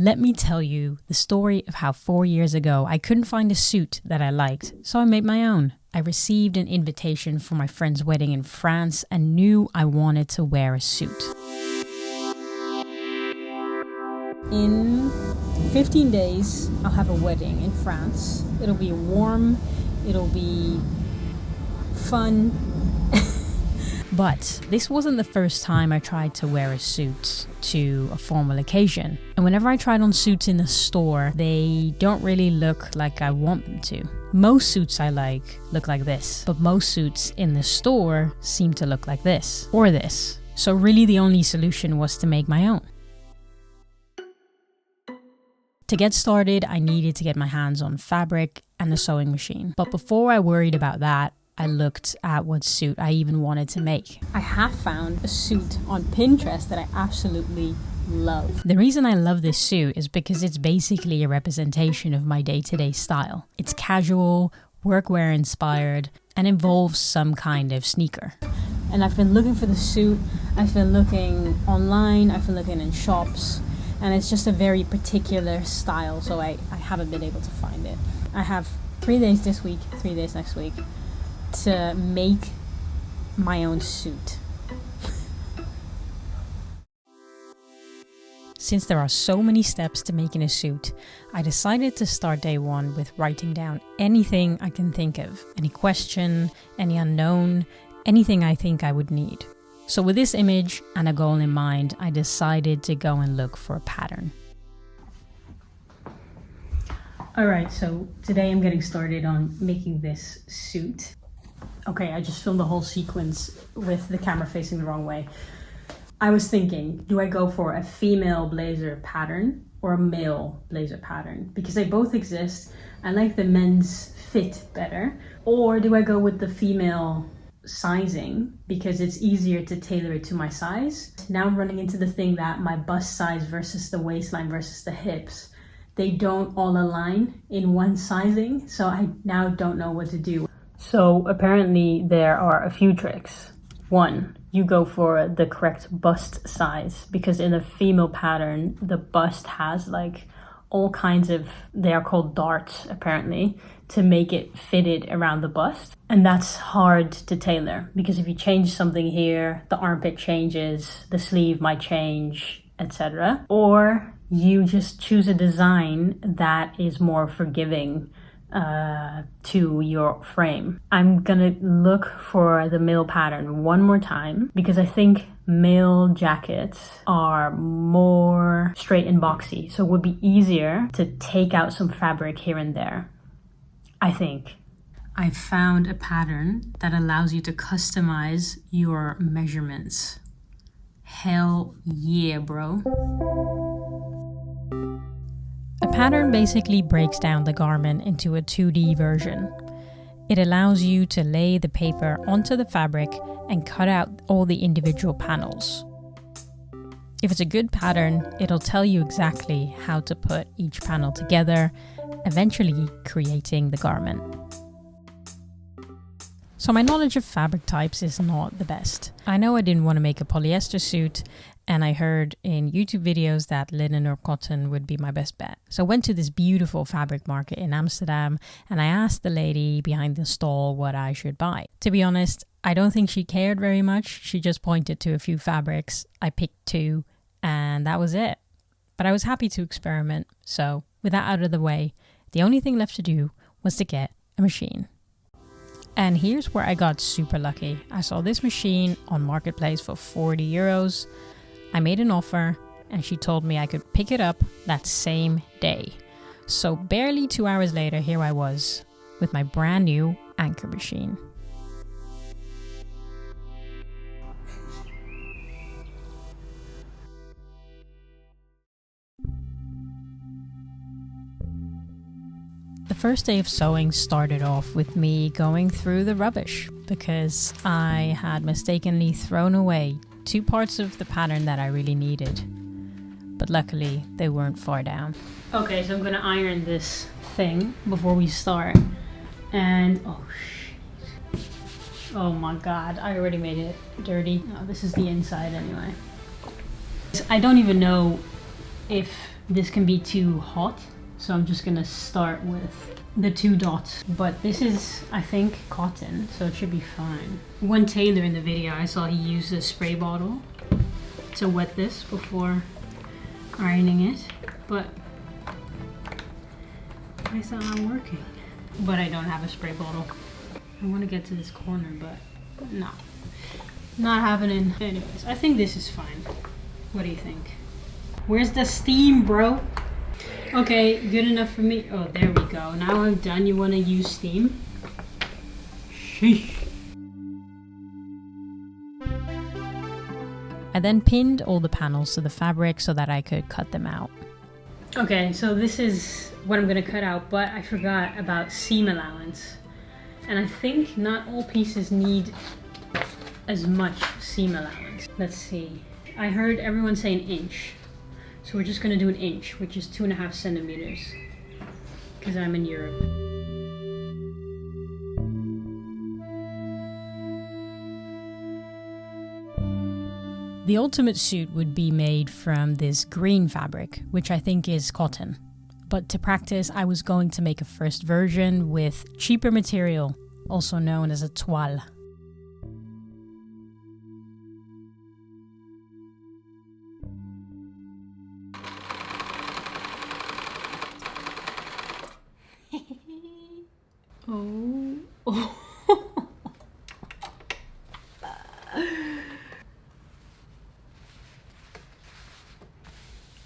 Let me tell you the story of how 4 years ago I couldn't find a suit that I liked, so I made my own. I received an invitation for my friend's wedding in France and knew I wanted to wear a suit. In 15 days, I'll have a wedding in France. It'll be warm, it'll be fun. But this wasn't the first time I tried to wear a suit to a formal occasion. And whenever I tried on suits in the store, they don't really look like I want them to. Most suits I like look like this, but most suits in the store seem to look like this or this. So really the only solution was to make my own. To get started, I needed to get my hands on fabric and a sewing machine. But before I worried about that, I looked at what suit I even wanted to make. I have found a suit on Pinterest that I absolutely love. The reason I love this suit is because it's basically a representation of my day-to-day style. It's casual, workwear inspired, and involves some kind of sneaker. And I've been looking for the suit, I've been looking online, I've been looking in shops, and it's just a very particular style, so I haven't been able to find it. I have 3 days this week, 3 days next week, to make my own suit. Since there are so many steps to making a suit, I decided to start day one with writing down anything I can think of, any question, any unknown, anything I think I would need. So with this image and a goal in mind, I decided to go and look for a pattern. Alright, so today I'm getting started on making this suit. Okay, I just filmed the whole sequence with the camera facing the wrong way. I was thinking, do I go for a female blazer pattern or a male blazer pattern? Because they both exist. I like the men's fit better. Or do I go with the female sizing because it's easier to tailor it to my size? Now I'm running into the thing that my bust size versus the waistline versus the hips, they don't all align in one sizing. So I now don't know what to do. So apparently there are a few tricks. 1, you go for the correct bust size, because in a female pattern, the bust has like all kinds of, they are called darts apparently, to make it fitted around the bust. And that's hard to tailor because if you change something here, the armpit changes, the sleeve might change, etc. Or you just choose a design that is more forgiving to your frame. I'm gonna look for the male pattern one more time because I think male jackets are more straight and boxy, so it would be easier to take out some fabric here and there. I think I found a pattern that allows you to customize your measurements. Hell yeah, bro. A pattern basically breaks down the garment into a 2D version. It allows you to lay the paper onto the fabric and cut out all the individual panels. If it's a good pattern, it'll tell you exactly how to put each panel together, eventually creating the garment. So my knowledge of fabric types is not the best. I know I didn't want to make a polyester suit, and I heard in YouTube videos that linen or cotton would be my best bet. So I went to this beautiful fabric market in Amsterdam and I asked the lady behind the stall what I should buy. To be honest, I don't think she cared very much. She just pointed to a few fabrics. I picked 2 and that was it. But I was happy to experiment. So with that out of the way, the only thing left to do was to get a machine. And here's where I got super lucky. I saw this machine on Marketplace for 40 euros. I made an offer and she told me I could pick it up that same day. So barely 2 hours later, here I was with my brand new anchor machine. The first day of sewing started off with me going through the rubbish because I had mistakenly thrown away 2 parts of the pattern that I really needed, but luckily they weren't far down. Okay, so I'm gonna iron this thing before we start, and oh shit, oh my god, I already made it dirty. Oh, this is the inside anyway. I don't even know if this can be too hot. So I'm just gonna start with the 2 dots. But this is, I think, cotton, so it should be fine. One tailor in the video, I saw he used a spray bottle to wet this before ironing it. But why is that not working? But I don't have a spray bottle. I want to get to this corner, but no. Not happening. Anyways, I think this is fine. What do you think? Where's the steam, bro? Okay, good enough for me. Oh, there we go. Now I'm done. You want to use steam? Sheesh. I then pinned all the panels to the fabric so that I could cut them out. Okay, so this is what I'm gonna cut out, but I forgot about seam allowance. And I think not all pieces need as much seam allowance. Let's see. I heard everyone say an inch. So we're just gonna do an inch, which is 2.5 centimeters. Because I'm in Europe. The ultimate suit would be made from this green fabric, which I think is cotton. But to practice, I was going to make a first version with cheaper material, also known as a toile. Oh.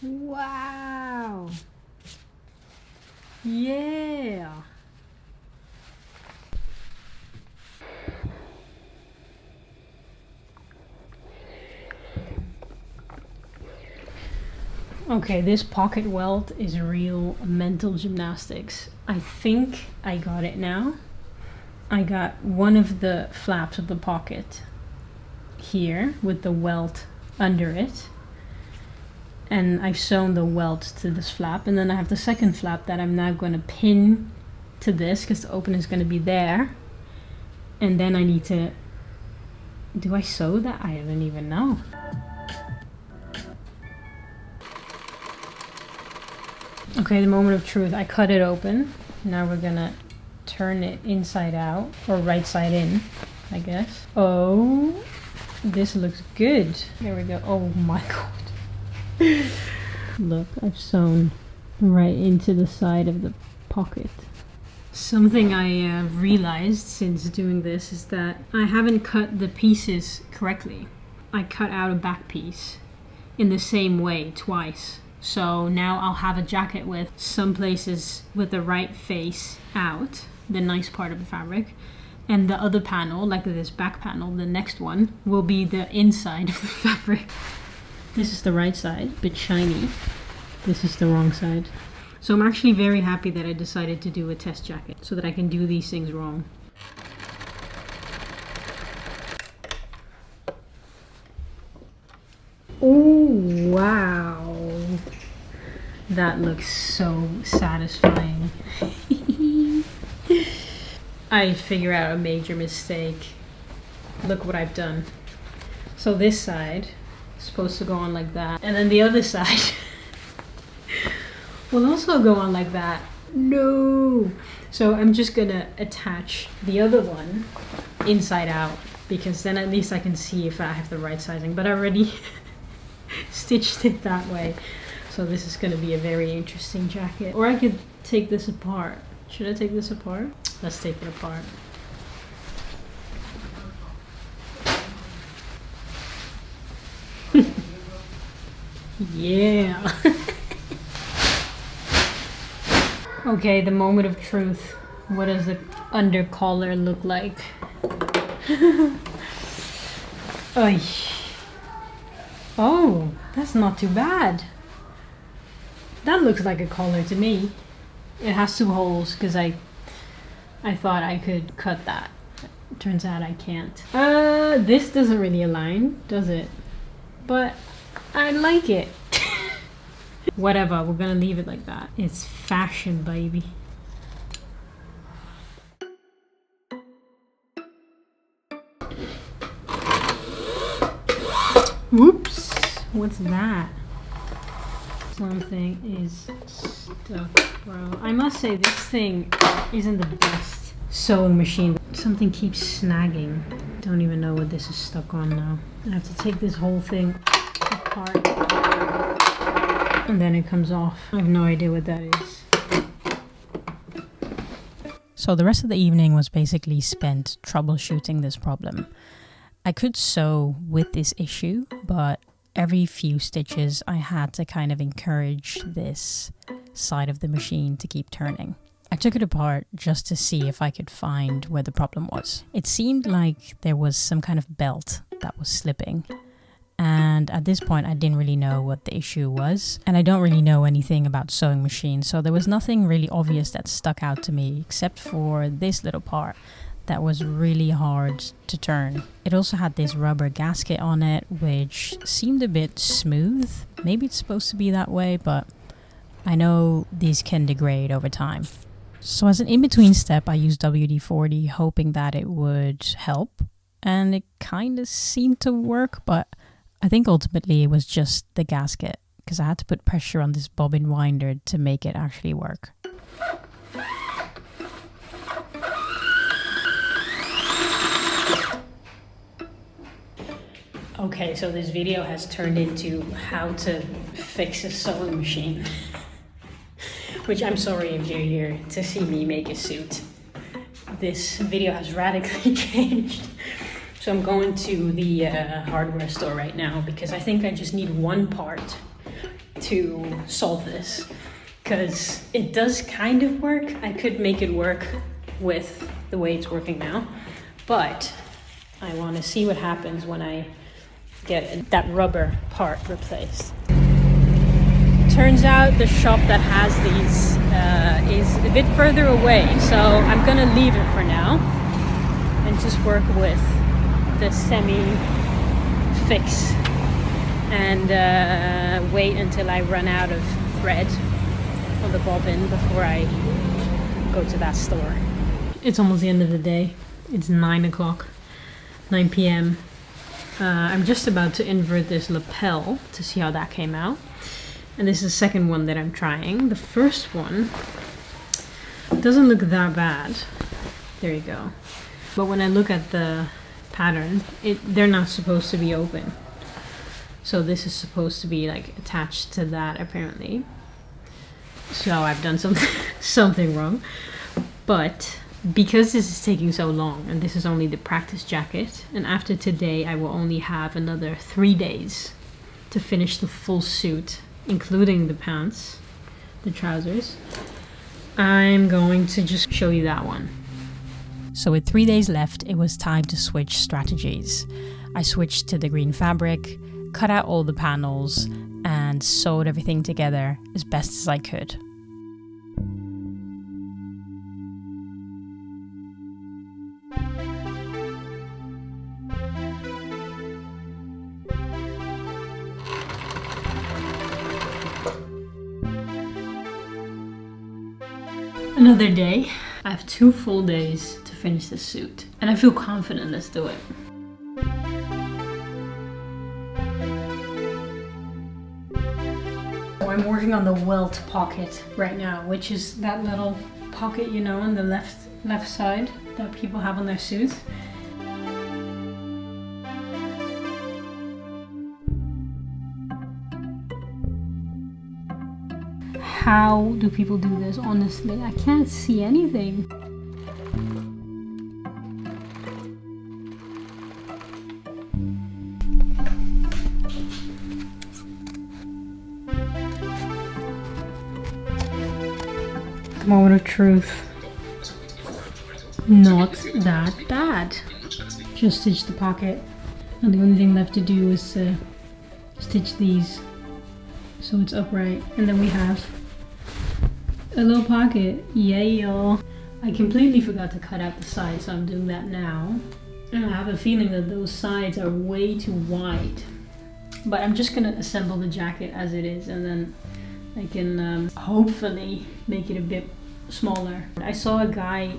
Wow. Yeah. Okay, this pocket welt is real mental gymnastics. I think I got it now. I got one of the flaps of the pocket here with the welt under it. And I've sewn the welt to this flap, and then I have the second flap that I'm now going to pin to this because the opening is going to be there. And then I need to... Do I sew that? I don't even know. Okay, the moment of truth. I cut it open. Now we're going to turn it inside out, or right side in, I guess. Oh, this looks good. There we go. Oh my god. Look, I've sewn right into the side of the pocket. Something I realized since doing this is that I haven't cut the pieces correctly. I cut out a back piece in the same way twice. So now I'll have a jacket with some places with the right face out, the nice part of the fabric, and the other panel, like this back panel, the next one, will be the inside of the fabric. This is the right side, a bit shiny. This is the wrong side. So I'm actually very happy that I decided to do a test jacket so that I can do these things wrong. Oh, wow. That looks so satisfying. I figure out a major mistake. Look what I've done. So this side is supposed to go on like that. And then the other side will also go on like that. No! So I'm just gonna attach the other one inside out, because then at least I can see if I have the right sizing. But I already stitched it that way. So this is gonna be a very interesting jacket. Or I could take this apart. Should I take this apart? Let's take it apart. Yeah. Okay, the moment of truth. What does the under collar look like? Oy. Oh, that's not too bad. That looks like a collar to me. It has 2 holes because I thought I could cut that. Turns out I can't. This doesn't really align, does it? But I like it. Whatever, we're gonna leave it like that. It's fashion, baby. Whoops, what's that? triathlon thing is stuck, bro. I must say this thing isn't the best sewing machine. Something keeps snagging. Don't even know what this is stuck on now. I have to take this whole thing apart and then it comes off. I have no idea what that is. So the rest of the evening was basically spent troubleshooting this problem. I could sew with this issue, but every few stitches I had to kind of encourage this side of the machine to keep turning. I took it apart just to see if I could find where the problem was. It seemed like there was some kind of belt that was slipping. And at this point, I didn't really know what the issue was. And I don't really know anything about sewing machines, so there was nothing really obvious that stuck out to me except for this little part that was really hard to turn. It also had this rubber gasket on it, which seemed a bit smooth. Maybe it's supposed to be that way, but I know these can degrade over time. So as an in-between step, I used WD-40, hoping that it would help. And it kind of seemed to work, but I think ultimately it was just the gasket, because I had to put pressure on this bobbin winder to make it actually work. Okay, so this video has turned into how to fix a sewing machine. Which I'm sorry if you're here to see me make a suit. This video has radically changed. So I'm going to the hardware store right now because I think I just need one part to solve this. Because it does kind of work. I could make it work with the way it's working now. But I want to see what happens when I get that rubber part replaced. Turns out the shop that has these is a bit further away. So I'm going to leave it for now and just work with the semi-fix and wait until I run out of thread on the bobbin before I go to that store. It's almost the end of the day. It's 9 p.m. I'm just about to invert this lapel to see how that came out. And this is the second one that I'm trying. The first one doesn't look that bad. There you go. But when I look at the pattern, they're not supposed to be open. So this is supposed to be like attached to that apparently. So I've done something wrong. But because this is taking so long, and this is only the practice jacket, and after today I will only have another 3 days to finish the full suit, including the pants, the trousers, I'm going to just show you that one. So with 3 days left, it was time to switch strategies. I switched to the green fabric, cut out all the panels, and sewed everything together as best as I could. Another day. I have 2 full days to finish this suit. And I feel confident, let's do it. So I'm working on the welt pocket right now, which is that little pocket, you know, on the left side that people have on their suits. How do people do this? Honestly, I can't see anything. Moment of truth. Not that bad. Just stitch the pocket. And the only thing left to do is stitch these so it's upright. And then we have a little pocket. Yay, y'all. I completely forgot to cut out the sides, so I'm doing that now. And I have a feeling that those sides are way too wide. But I'm just gonna assemble the jacket as it is, and then I can hopefully make it a bit smaller. I saw a guy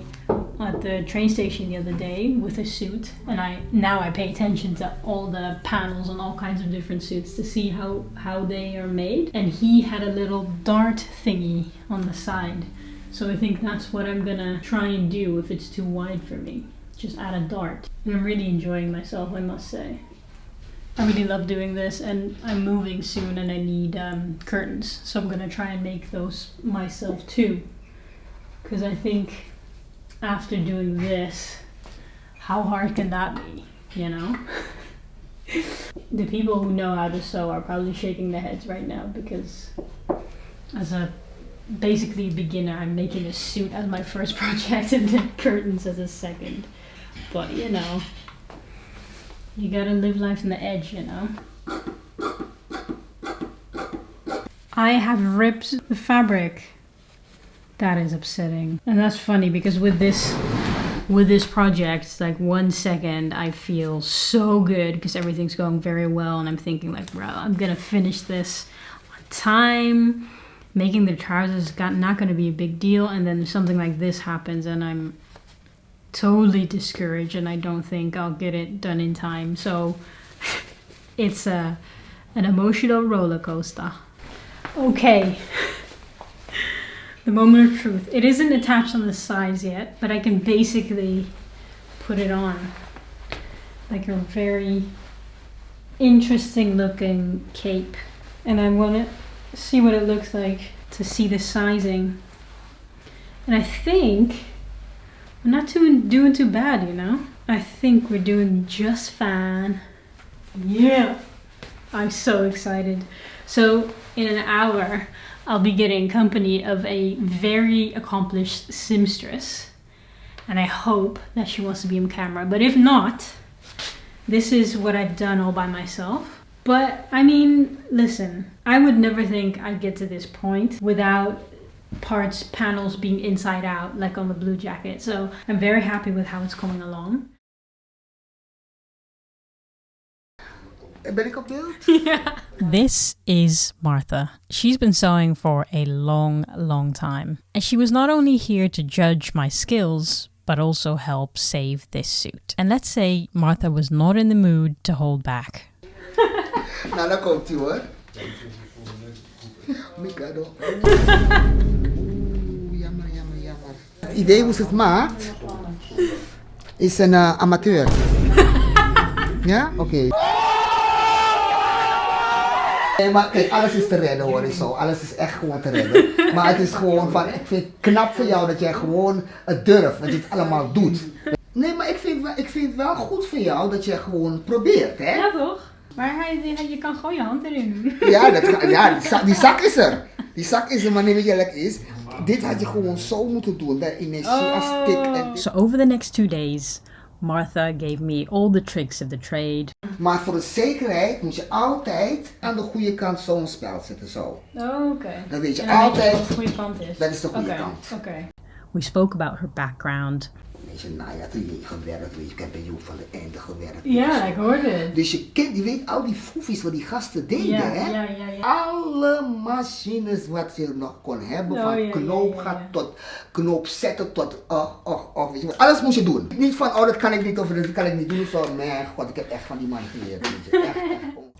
at the train station the other day with a suit, and now I pay attention to all the panels on all kinds of different suits to see how they are made. And he had a little dart thingy on the side. So I think that's what I'm gonna try and do if it's too wide for me. Just add a dart. And I'm really enjoying myself, I must say. I really love doing this, and I'm moving soon and I need curtains. So I'm gonna try and make those myself too. Because I think after doing this, how hard can that be, you know? The people who know how to sew are probably shaking their heads right now, because as a basically beginner, I'm making a suit as my first project and then curtains as a second. But you know, you gotta live life on the edge, you know? I have ripped the fabric. That is upsetting. And that's funny because with this project, like 1 second I feel so good because everything's going very well, and I'm thinking like, bro, I'm gonna finish this on time. Making the trousers is not gonna be a big deal, and then something like this happens and I'm totally discouraged and I don't think I'll get it done in time. So it's an emotional roller coaster. Okay. The moment of truth. It isn't attached on the sides yet, but I can basically put it on like a very interesting looking cape. And I want to see what it looks like to see the sizing. And I think we're not doing too bad, you know? I think we're doing just fine. Yeah. I'm so excited. So in an hour, I'll be getting company of a very accomplished seamstress, and I hope that she wants to be on camera. But if not, this is what I've done all by myself. But I mean, listen, I would never think I'd get to this point without panels being inside out, like on the blue jacket. So I'm very happy with how it's coming along. Ben ik op beeld? Yeah. This is Martha. She's been sewing for a long, long time. And she was not only here to judge my skills, but also help save this suit. And let's say Martha was not in the mood to hold back. Nou, dan komt ie hoor. Mikado. Jammer. Het idee hoe ze het maakt is een amateur. Ja? Oké. Nee, maar kijk, alles is te redden hoor, zo. Alles is echt gewoon te redden. Maar het is gewoon van, ik vind het knap van jou dat jij gewoon het durft, dat je het allemaal doet. Nee, maar ik vind het wel goed van jou dat je gewoon probeert, hè? Ja, toch? Maar je kan gewoon je hand erin doen. Ja, die zak is er. Die zak is er, maar niet eerlijk is. Dit had je gewoon zo moeten doen, de energie als tik. So over the next 2 days, Martha gave me all the tricks of the trade. Maar voor de zekerheid moet je altijd aan de goede kant zo'n speld zetten, zo. Oh, oké. Dan weet je En dan altijd, weet je wat de goede kant is. dat is de goede kant. Oké. We spoke about her background. Weet je, nou ja, toen je gewerkt, weet je, ik heb bij jou van de einde gewerkt. Ja, ik hoorde het. Dus je weet al die foefies wat die gasten deden, Ja, hè? ja. Alle machines wat je nog kon hebben, van knoopgat tot knoop zetten tot weet je wat. Alles moest je doen. Niet van, oh dat kan ik niet of dat kan ik niet doen. Zo, nee, god, ik heb echt van die man geleerd. Weet je, echt.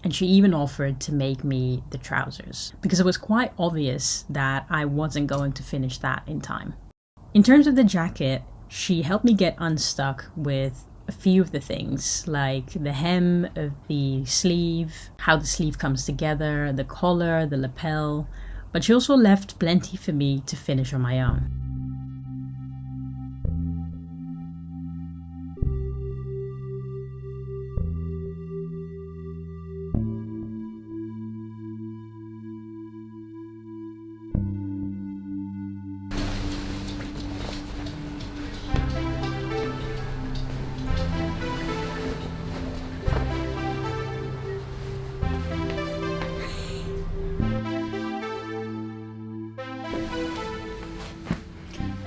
And she even offered to make me the trousers, because it was quite obvious that I wasn't going to finish that in time. In terms of the jacket, she helped me get unstuck with a few of the things, like the hem of the sleeve, how the sleeve comes together, the collar, the lapel, but she also left plenty for me to finish on my own.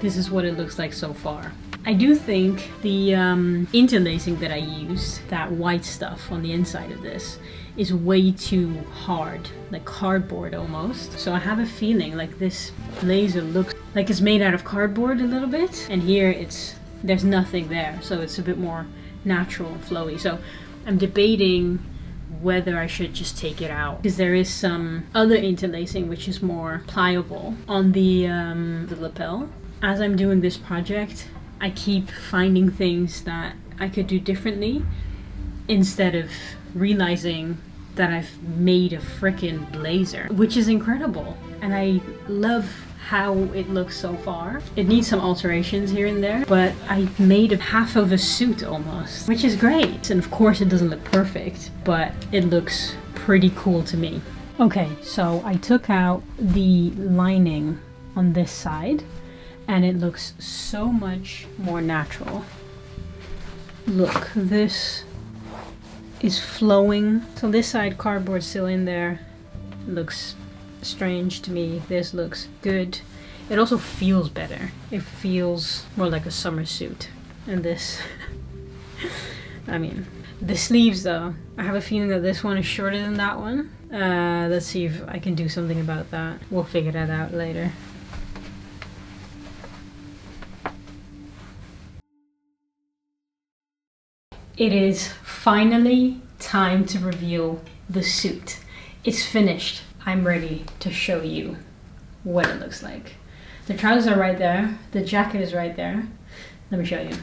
This is what it looks like so far. I do think the interlacing that I used, that white stuff on the inside of this, is way too hard, like cardboard almost. So I have a feeling like this blazer looks like it's made out of cardboard a little bit, and here it's there's nothing there, so it's a bit more natural and flowy. So I'm debating whether I should just take it out, because there is some other interlacing which is more pliable on the lapel. As I'm doing this project, I keep finding things that I could do differently instead of realizing that I've made a freaking blazer, which is incredible. And I love how it looks so far. It needs some alterations here and there, but I made a half of a suit almost, which is great. And of course it doesn't look perfect, but it looks pretty cool to me. Okay, so I took out the lining on this side and it looks so much more natural. Look, this is flowing. So this side cardboard's still in there. It looks strange to me. This looks good. It also feels better. It feels more like a summer suit. And this, I mean, the sleeves though, I have a feeling that this one is shorter than that one. Let's see if I can do something about that. We'll figure that out later. It is finally time to reveal the suit. It's finished. I'm ready to show you what it looks like. The trousers are right there. The jacket is right there. Let me show you.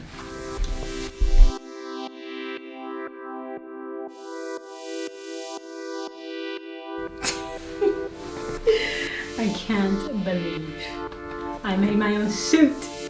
I can't believe I made my own suit.